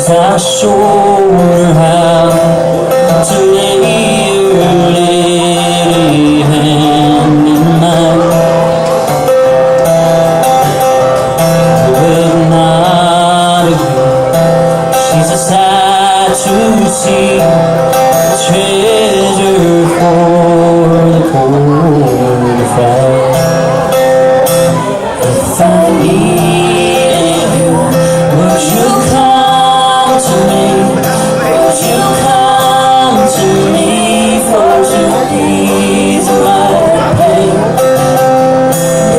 I showed her how to lay your lady hand in mine. But not again. She's a sight to see, a treasure for the poor to find. If I needed you, would you come to me? Would you come to me for to ease my pain?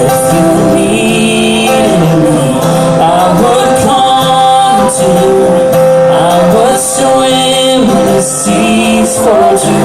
If you needed me, I would come to you. I would swim the seas for you.